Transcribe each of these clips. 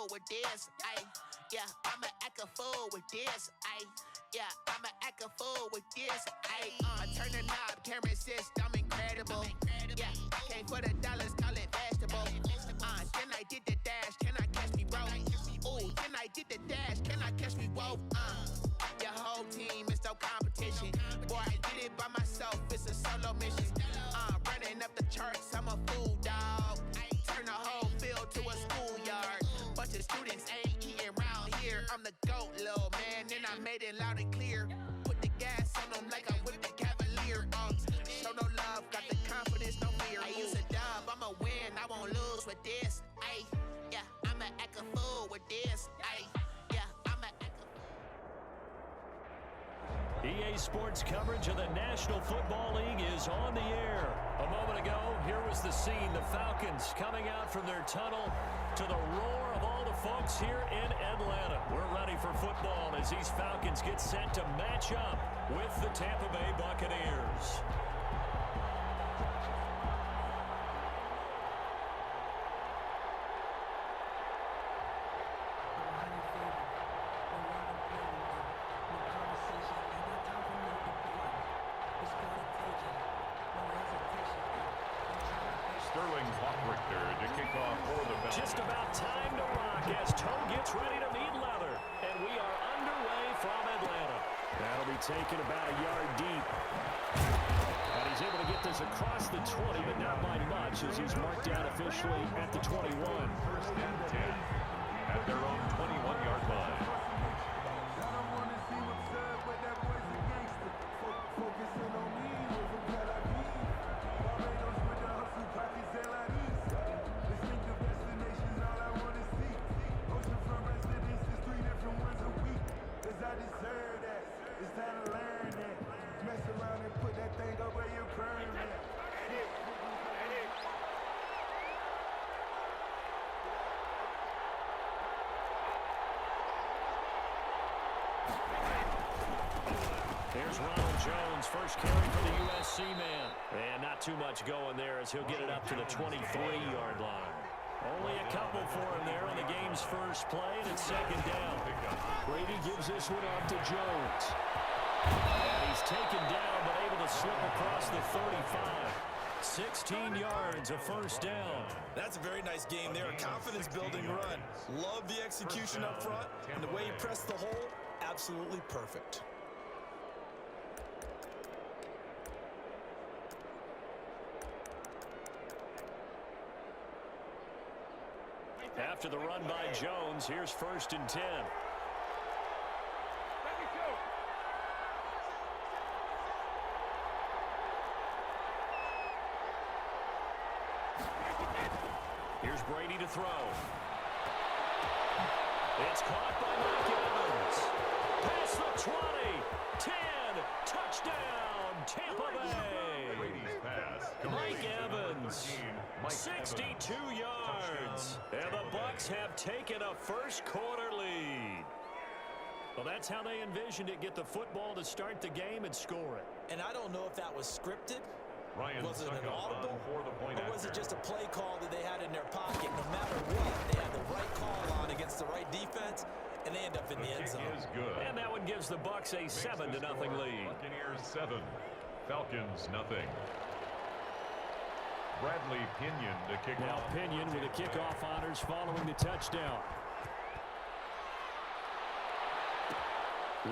fool with this. Yeah, I'ma act a fool with this. Yeah, I'ma act a fool with this. I turn the knob, camera assist, I'm incredible. Yeah, came for the dollars, call it vegetable. Then I did the dash, can I catch me, bro? Ooh, then I did the dash, can I catch me, whoa? Your whole team is no competition. Boy, I did it by myself, it's a solo mission. Running up the charts, I'm a fool, dog. Turn the whole field to a schoolyard. Bunch of students ain't eating round here. I'm the GOAT, little man, and I made it loud and clear. Put the gas on them like I whipped the Cavalier. Show no love, got the confidence, no fear. I use a dub, I'ma win, I won't lose with this. Yeah, I'ma act a fool with this. Yeah, I'ma act a fool. EA Sports coverage of the National Football League is on the air. A moment ago, here was the scene. The Falcons coming out from their tunnel to the roar of all the folks here in Atlanta. We're ready for football as these Falcons get set to match up with the Tampa Bay Buccaneers. Just about time to rock as Toe gets ready to meet leather. And we are underway from Atlanta. That'll be taken about a yard deep. And he's able to get this across the 20, but not by much as he's marked out officially at the 21. First and 10 at their own 21-yard line. I don't want to seem absurd, but that boy's a gangster. Focusing on me, with a Tel Aviv. Barbados with the hustle, pockets Tel Aviv. Distinctive destinations, all I want to see. Oceanfront residences, 3 different ones a week. Cause I deserve that. It's time to learn that. Mess around and put that thing up where you're permanent. Here's Ronald Jones, first carry for the USC man. And not too much going there as he'll get it up to the 23-yard line. Only a couple for him there on the game's first play, and it's second down. Brady gives this one off to Jones. And he's taken down, but able to slip across the 35. 16 yards, a first down. That's a very nice game there, a confidence-building run. Love the execution up front, and the way he pressed the hole, absolutely perfect. After the run by Jones, here's first and 10. Here's Brady to throw. It's caught by Mike Evans. Past the 20, 10, touchdown, Tampa Bay. Brady's pass. Mike Evans, 62 yards. And the Bucs have taken a first-quarter lead. Well, that's how they envisioned it, get the football to start the game and score it. And I don't know if that was scripted. Was it an audible, or was it just a play call that they had in their pocket? No matter what, they had the right call on against the right defense, and they end up in the end zone. Is good. And that one gives the Bucs a 7-0 lead. Buccaneers 7, Falcons nothing. Bradley Pinion to kick now off. Pinion with the kickoff honors following the touchdown.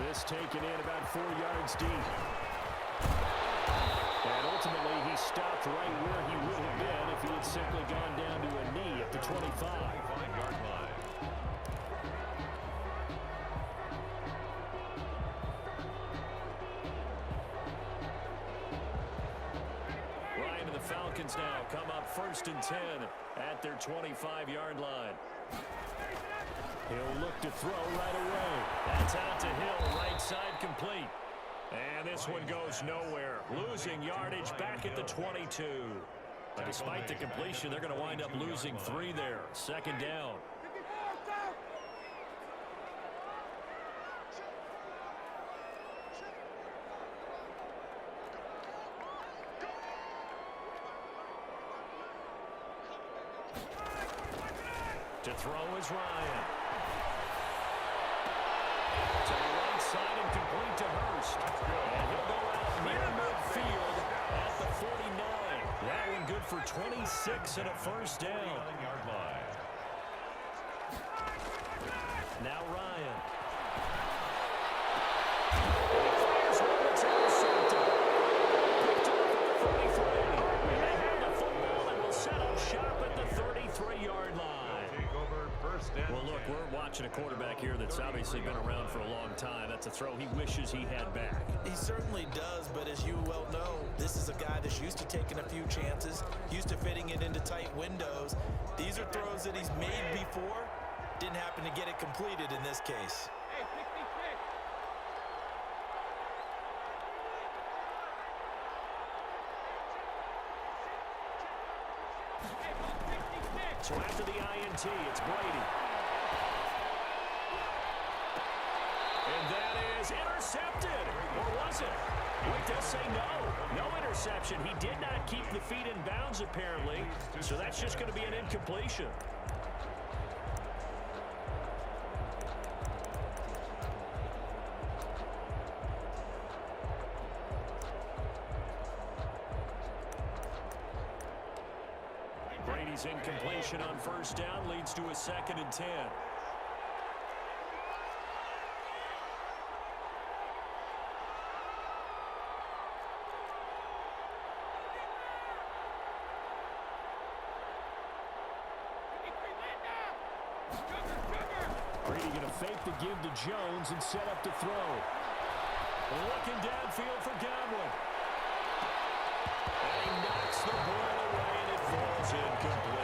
This taken in about 4 yards deep. And ultimately, he stopped right where he would have been if he had simply gone down to a knee at the 25-yard line. Ryan and the Falcons now come up first and 10 at their 25-yard line. He'll look to throw right away. That's out to Hill, right side complete. And this one goes nowhere. Losing yardage back at the 22. But despite the completion, they're going to wind up losing 3 there. Second down. To throw is Ryan. To the right side and complete to Hurst. And he'll go out near midfield at the 49. That one good for 26 and a first down. Now Ryan. And he fires one that's intercepted. Picked up at the 33. And they have the football and will set up shop at the 33-yard line. Well, look, we're watching a quarterback here that's obviously been around for a long time. That's a throw he wishes he had back. He certainly does, but as you well know, this is a guy that's used to taking a few chances, used to fitting it into tight windows. These are throws that he's made before. Didn't happen to get it completed in this case. Hey, 66. So after the INT, it's Brady. And that is intercepted. Or was it? It does say no. No interception. He did not keep the feet in bounds, apparently. So that's just going to be an incompletion. Brady's incompletion on first down leads to a 2nd and 10. Brady going to fake the give to Jones and set up to throw. Looking downfield for Godwin. And he knocks the ball away, and it falls incomplete.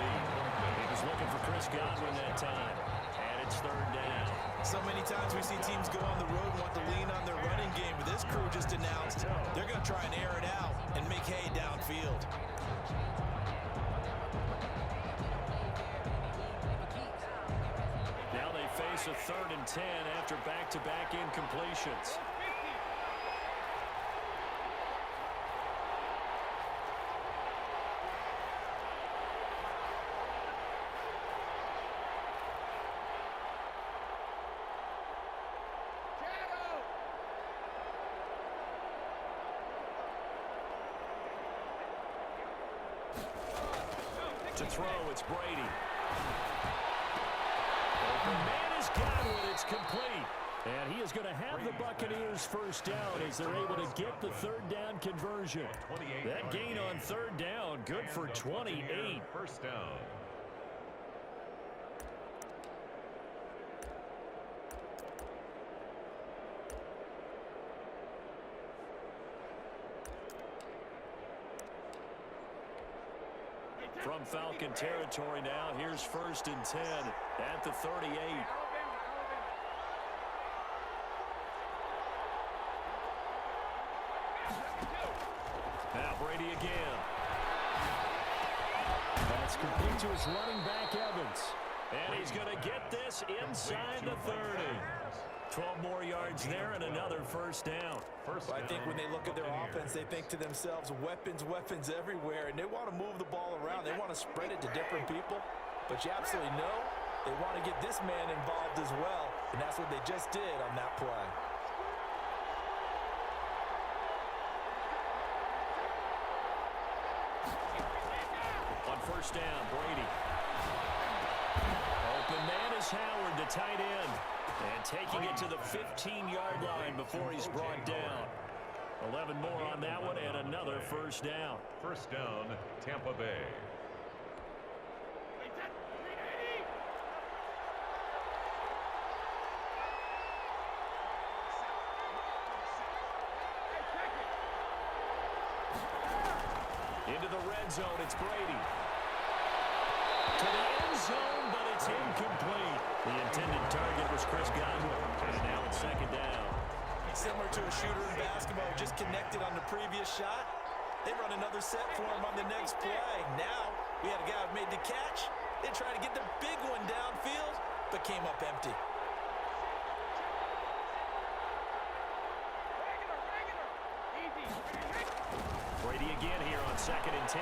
He was looking for Chris Godwin that time. And it's 3rd down. So many times we see teams go on the road and want to lean on their running game. But this crew just announced they're going to try and air it out and make hay downfield. Now they face a 3rd and 10 after back-to-back incompletions. To throw, it's Brady. Open man is Godwin. It's complete. And he is going to have the Buccaneers first down as they're able to get the 3rd down conversion. That gain on 3rd down, good for 28. First down. From Falcon territory now, here's 1st and 10 at the 38. Now Brady again. That's complete to his running back, Evans. And he's going to get this inside the 30. 12 more yards there and another first down. I think when they look at their offense, they think to themselves, weapons, weapons everywhere, and they want to move the ball around. They want to spread it to different people, but you absolutely know they want to get this man involved as well, and that's what they just did on that play. On first down, Brady. Open man is Howard, the tight end. And taking it to the 15-yard line before he's brought down. 11 more on that one and another first down. First down, Tampa Bay. Into the red zone, it's Brady. To the end zone, but it's incomplete. The intended target was Chris Godwin. And now it's 2nd down. Similar to a shooter in basketball, just connected on the previous shot. They run another set for him on the next play. Now, we had a guy who made the catch. They tried to get the big one downfield, but came up empty. Brady again here on 2nd and 10.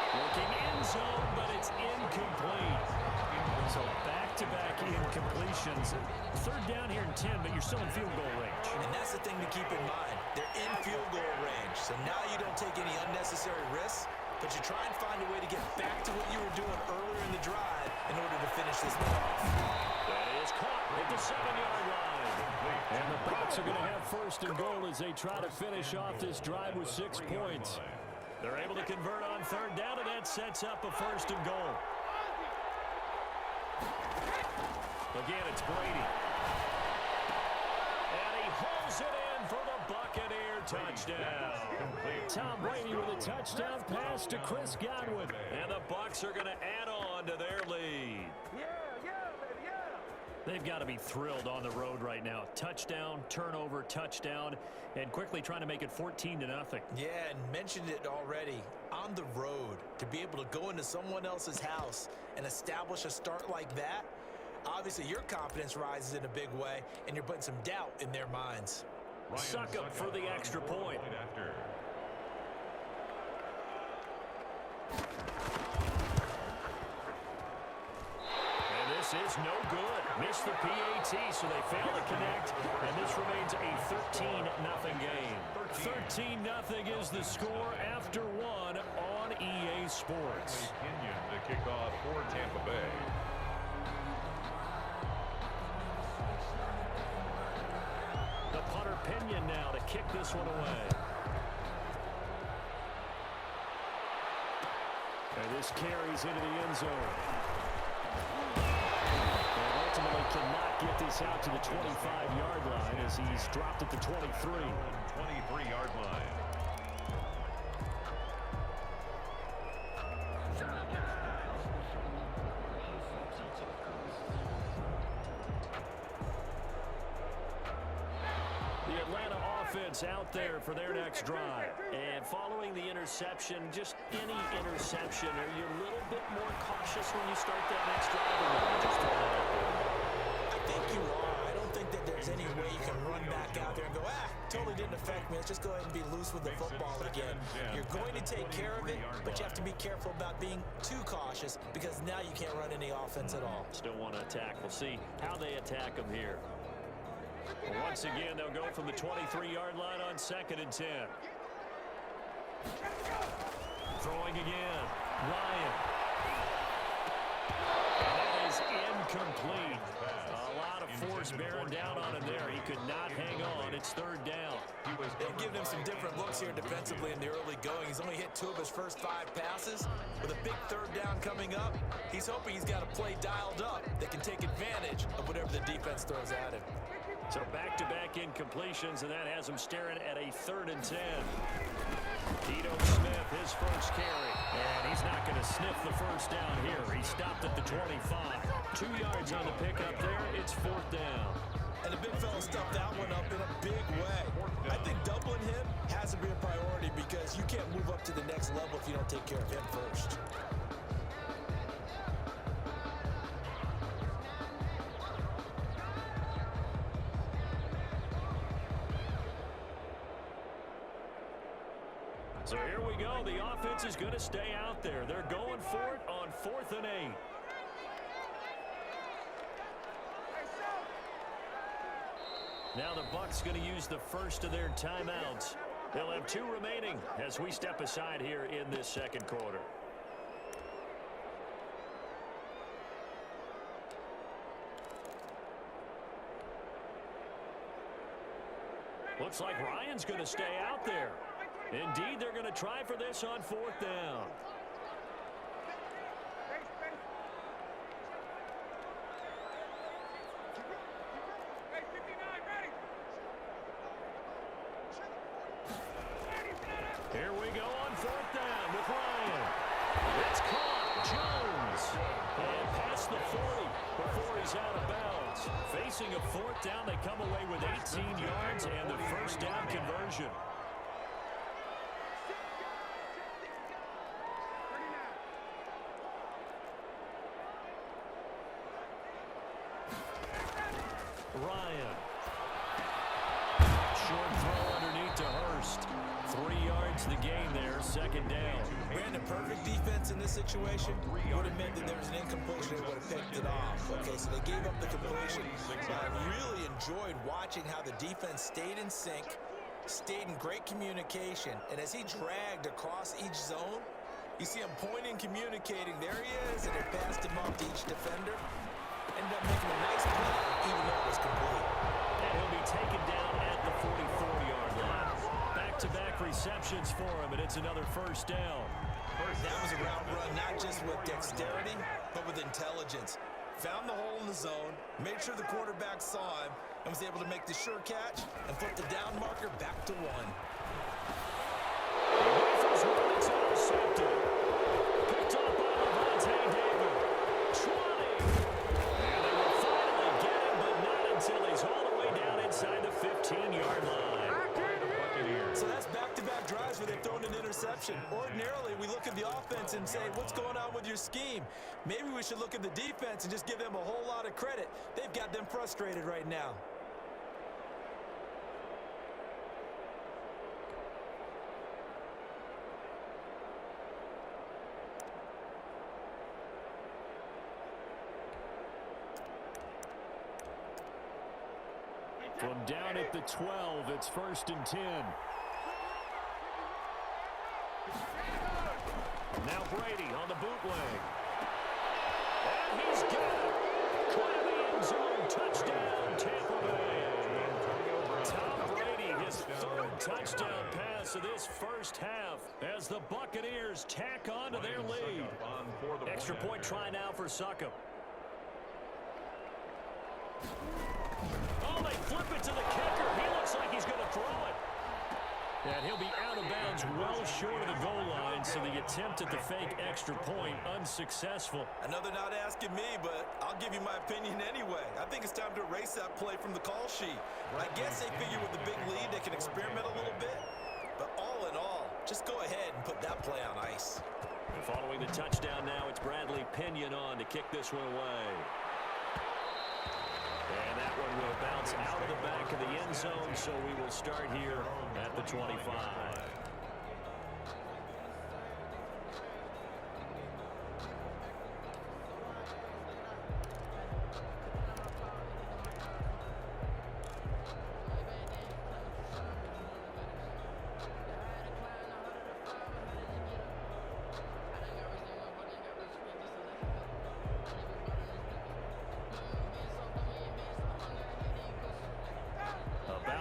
Looking end zone, but it's incomplete. So back-to-back incompletions. Third down here in 10, but you're still in field goal range. And that's the thing to keep in mind. They're in field goal range. So now you don't take any unnecessary risks, but you try and find a way to get back to what you were doing earlier in the drive in order to finish this one off. That is caught at the 7-yard line. And the Bucs are going to have first and goal as they try to finish off this drive with 6 points. They're able to convert on third down, and that sets up a first and goal. Again, it's Brady. And he hauls it in for the Buccaneer touchdown. Tom Brady with a touchdown pass to Chris Godwin. And the Bucs are going to add on to their lead. They've got to be thrilled on the road right now. Touchdown, turnover, touchdown, and quickly trying to make it 14-0. Yeah, and mentioned it already. On the road, to be able to go into someone else's house and establish a start like that, obviously your confidence rises in a big way, and you're putting some doubt in their minds. Suck up for the extra point. This is no good. Missed the PAT, so they fail to connect, and this remains a 13-0 game. 13-0 is the score after one on EA Sports. Kenyon to kick off for Tampa Bay. The punter Kenyon now to kick this one away. And this carries into the end zone. Ultimately cannot get this out to the 25-yard line as he's dropped at the 23. 23-yard line. The Atlanta offense out there for their next drive. And following the interception, just any interception, are you a little bit more cautious when you start that next drive? I think you are. I don't think that there's any way you can run back out there and go, totally didn't affect me. Let's just go ahead and be loose with the football again. You're going to take care of it, but you have to be careful about being too cautious because now you can't run any offense at all. Still want to attack. We'll see how they attack them here. Once again, they'll go from the 23-yard line on 2nd and 10. Throwing again. Ryan. That is incomplete. A lot of force bearing down on him there. He could not hang on. It's 3rd down. They've given him some different looks here defensively in the early going. He's only hit 2 of his first 5 passes. With a big 3rd down coming up, he's hoping he's got a play dialed up that can take advantage of whatever the defense throws at him. So back-to-back incompletions, and that has him staring at a 3rd and 10. Tito Smith, his first carry. And he's not going to sniff the first down here. He stopped at the 25. 2 yards on the pickup there. It's 4th down. And the big fella stuffed that one up in a big way. I think doubling him has to be a priority because you can't move up to the next level if you don't take care of him first. So here we go. The offense is going to stay out there. They're going for it on 4th and 8. Now the Bucs going to use the first of their timeouts. They'll have 2 remaining as we step aside here in this 2nd quarter. Looks like Ryan's going to stay out there. Indeed, they're going to try for this on 4th down. Here we go on 4th down with Ryan. It's caught. Jones. And past the 40 before he's out of bounds. Facing a 4th down, they come away with 18 yards and the first down conversion. Ryan. Short throw underneath to Hurst. 3 yards to the gain there, second down. Brandon, perfect defense in this situation would have meant that there was an incompletion. They would have picked it off. Okay, so they gave up the completion. But I really enjoyed watching how the defense stayed in sync, stayed in great communication. And as he dragged across each zone, you see him pointing, communicating. There he is, and they passed him off to each defender. Ended up making a nice play, even though it was complete. And he'll be taken down at the 44-yard line. Back-to-back receptions for him, and it's another first down. That was a route run, not just with dexterity, but with intelligence. Found the hole in the zone, made sure the quarterback saw him, and was able to make the sure catch and put the down marker back to 1. Rifles one, it's intercepted. Picked up by Levante David. 20. And they will finally get him, but not until he's all the way down inside the 15-yard line. So that's back-to-back drives where they've thrown an interception. Ordinarily, we look at the offense and say, what's going on with your scheme? Maybe we should look at the defense and just give them a whole lot of credit. They've got them frustrated right now. From down at the 12, it's 1st and 10. Now Brady on the bootleg. And he's got it. Caught in the end zone. Touchdown, Tampa Bay. Tom Brady, his 3rd touchdown pass of this first half as the Buccaneers tack on to their lead. Extra point try now for Succop. Oh, they flip it to the kicker. He looks like he's going to throw it. And he'll be out of bounds well short of the goal line, so the attempt at the fake extra point unsuccessful. Another not asking me, but I'll give you my opinion anyway. I think it's time to erase that play from the call sheet. I guess they figure with the big lead they can experiment a little bit. But all in all, just go ahead and put that play on ice. And following the touchdown now, it's Bradley Pinion on to kick this one away. And that one will bounce out of the back of the end zone, so we will start here at the 25.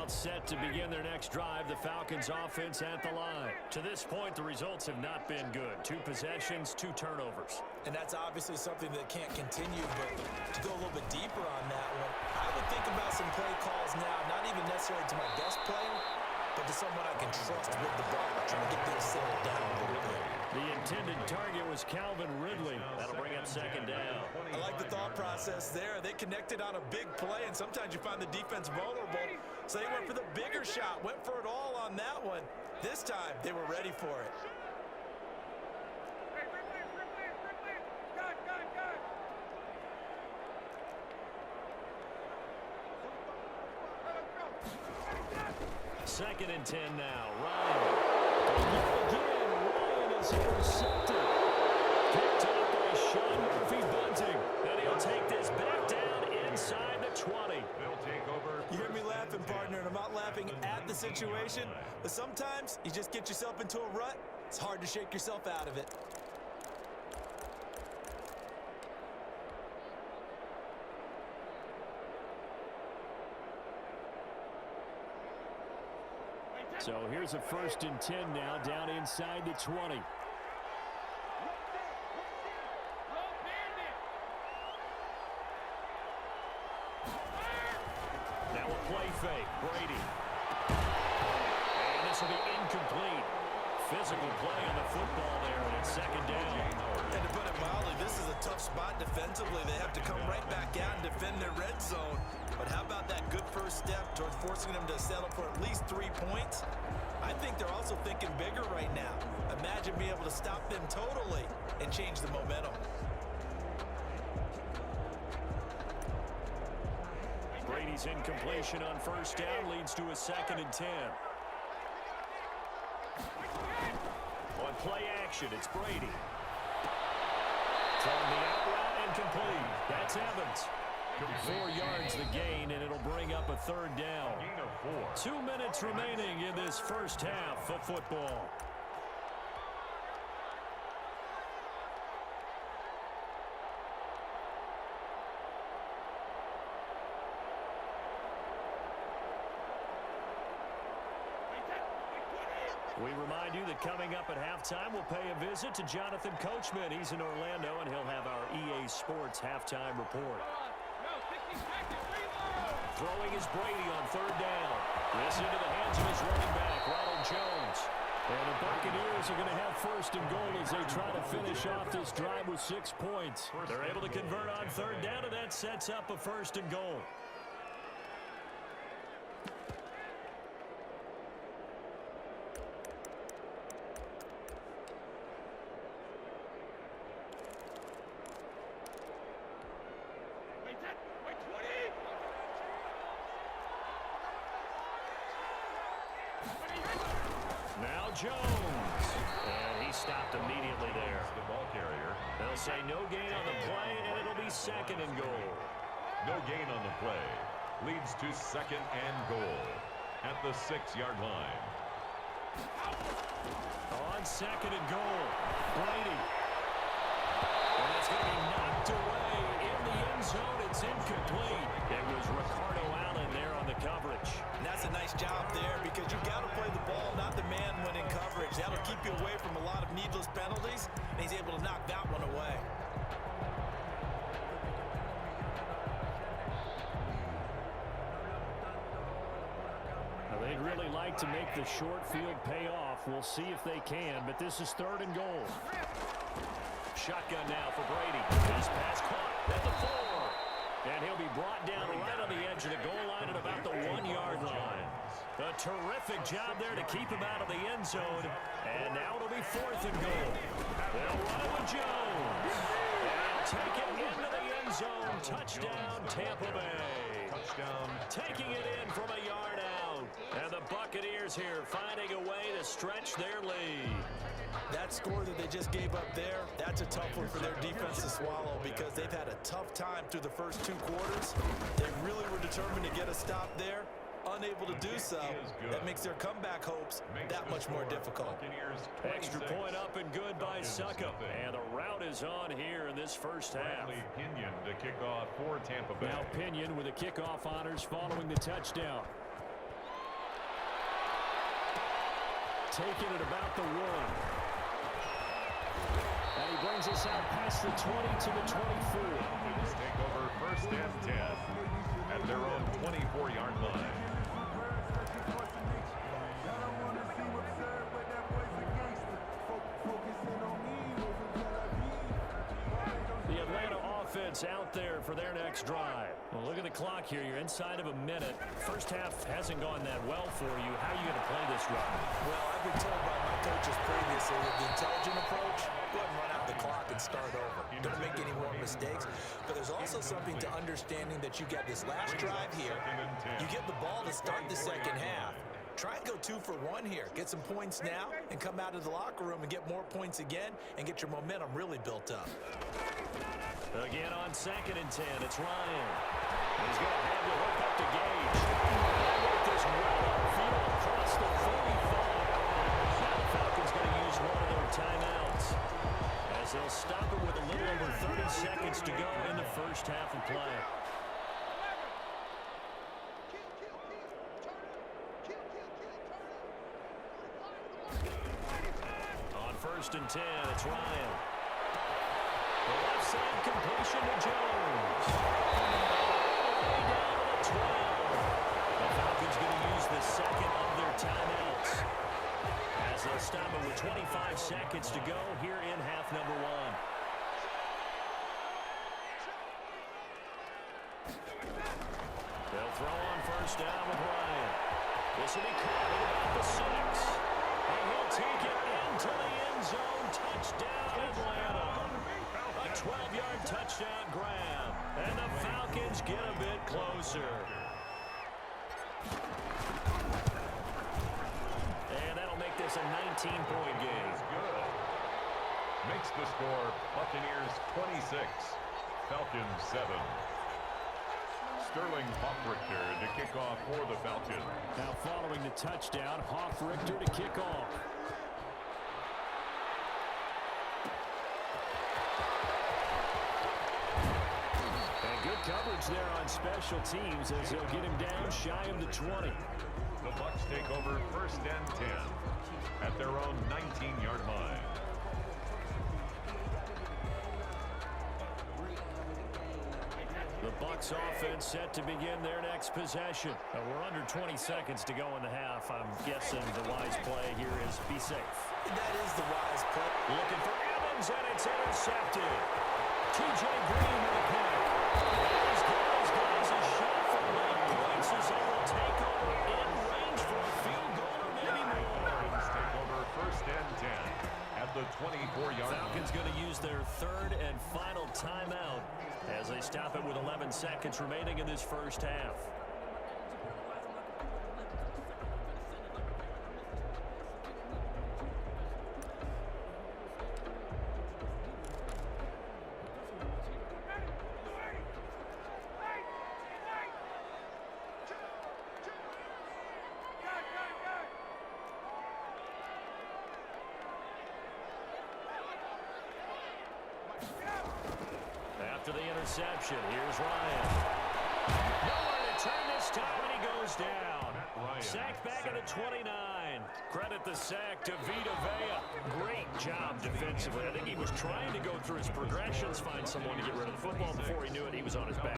Set to begin their next drive, the Falcons offense at the line. To this point, the results have not been good. 2 possessions, 2 turnovers. And that's obviously something that can't continue, but to go a little bit deeper on that one, I would think about some play calls now, not even necessarily to my best player, but to someone I can trust with the ball, trying to get things settled down a little bit. The intended target was Calvin Ridley. That'll bring up 2nd down. I like the thought process there. They connected on a big play, and sometimes you find the defense vulnerable. So they went for the bigger shot, went for it all on that one. This time, they were ready for it. Second and 10 now. Ryan. Again, Ryan is intercepted. Picked up by Sean Murphy-Bunting. And he'll take this back down inside the 20. You hear me laughing, partner, and I'm not laughing at the situation, but sometimes you just get yourself into a rut. It's hard to shake yourself out of it. So here's a 1st and 10 now, down inside the 20. Now a play fake, Brady. And this will be incomplete. Physical play on the football there, and it's 2nd down. And to put it mildly, this is a tough spot defensively. They have to come right back out and defend their red zone. But how about that good first step towards forcing them to settle for at least 3 points? I think they're also thinking bigger right now. Imagine being able to stop them totally and change the momentum. Brady's incompletion on 1st down leads to a 2nd and 10. play action. It's Brady. Throwing the out route and complete. That's Evans. 4 yards the gain, and it'll bring up a 3rd down. 2 minutes remaining in this first half of football. We remind you that coming up at halftime, we'll pay a visit to Jonathan Coachman. He's in Orlando, and he'll have our EA Sports halftime report. Throwing is Brady on 3rd down. This into the hands of his running back, Ronald Jones. And the Buccaneers are going to have 1st and goal as they try to finish off this drive with 6 points. They're able to convert on 3rd down, and that sets up a 1st and goal. Now Jones. And he stopped immediately there. The ball carrier. They'll say no gain on the play, and it'll be 2nd and goal. No gain on the play. Leads to 2nd and goal at the 6-yard line. On 2nd and goal, Brady. And it's going to be knocked away in the end zone. It's incomplete. It was Ricardo Allen there on the coverage. And that's a nice job there because you've got to play the ball, not the man when in coverage. That'll keep you away from a lot of needless penalties, and he's able to knock that one away. They'd really like to make the short field pay off. We'll see if they can, but this is 3rd and goal. Shotgun now for Brady. His pass caught at the 4. And he'll be brought down right on the edge of the goal line at about the 1-yard line. A terrific job there to keep him out of the end zone. And now it'll be 4th and goal. They'll run it with Jones. And take it into the end zone. Touchdown, Tampa Bay. Touchdown. Taking it in from a yard out. And the Buccaneers here finding a way to stretch their lead. That score that they just gave up there, that's a tough one for their defense to swallow because they've had a tough time through the first 2 quarters. They really were determined to get a stop there. Unable to do so, that makes their comeback hopes that much more difficult. Extra point up and good by Suckup. And the route is on here in this first half. Pinion to kick off for Tampa Bay. Now Pinion with the kickoff honors following the touchdown. Taking it about the 1. And he brings us out past the 20 to the 24. Let's take over 1st and 10 at their own 24-yard line. The Atlanta offense out there for their next drive. Well, look at the clock here. You're inside of a minute. First half hasn't gone that well for you. How are you going to play this drive? Well, I've been told by my coaches previously with the intelligent approach, go ahead and run out the clock and start over. Don't make any more mistakes. But there's also something to understanding that you get this last drive here. You get the ball to start the second half. Try and go 2 for 1 here. Get some points now and come out of the locker room and get more points again and get your momentum really built up. Again on 2nd and 10, it's Ryan. He's going to have to hook up to Gage. They work this right upfield across the 45. Now the Falcons going to use one of their timeouts as they'll stop it with a little over 30 seconds to go in the first half of play. On 1st and 10, it's Ryan. The left side completion to Jones. Way down to the 12. The Falcons going to use the 2nd of their timeouts as they'll stop it with 25 seconds to go here in half number 1. They'll throw on 1st down with Ryan. This will be caught at about the 6. And he'll take it into the end zone. Touchdown, Atlanta. A 12-yard touchdown grab. And the Falcons get a bit closer. And that'll make this a 19-point game. Makes the score Buccaneers 26, Falcons 7. Sterling Hoffrichter to kick off for the Falcons. Now following the touchdown, Hoffrichter to kick off. And good coverage there on special teams as they'll get him down shy of the 20. The Bucs take over 1st and 10 at their own 19-yard line. The Bucs offense set to begin their next possession. We're under 20 seconds to go in the half. I'm guessing the wise play here is be safe. That is the wise play. Looking for Evans, and it's intercepted. T.J. Green with a pick. As guys, a shot for 1 points as they will take over in range for a field goal or maybe more. Falcons take over 1st and 10 at the 24-yard line. Falcons going to use their 3rd and final timeout as they stop it with 11 seconds remaining in this first half. After the interception, here's Ryan. Nowhere to turn this time, and he goes down. Sacked back at the 29. Credit the sack to Vita Vea. Great job defensively. I think he was trying to go through his progressions, find someone to get rid of the football before he knew it. He was on his back.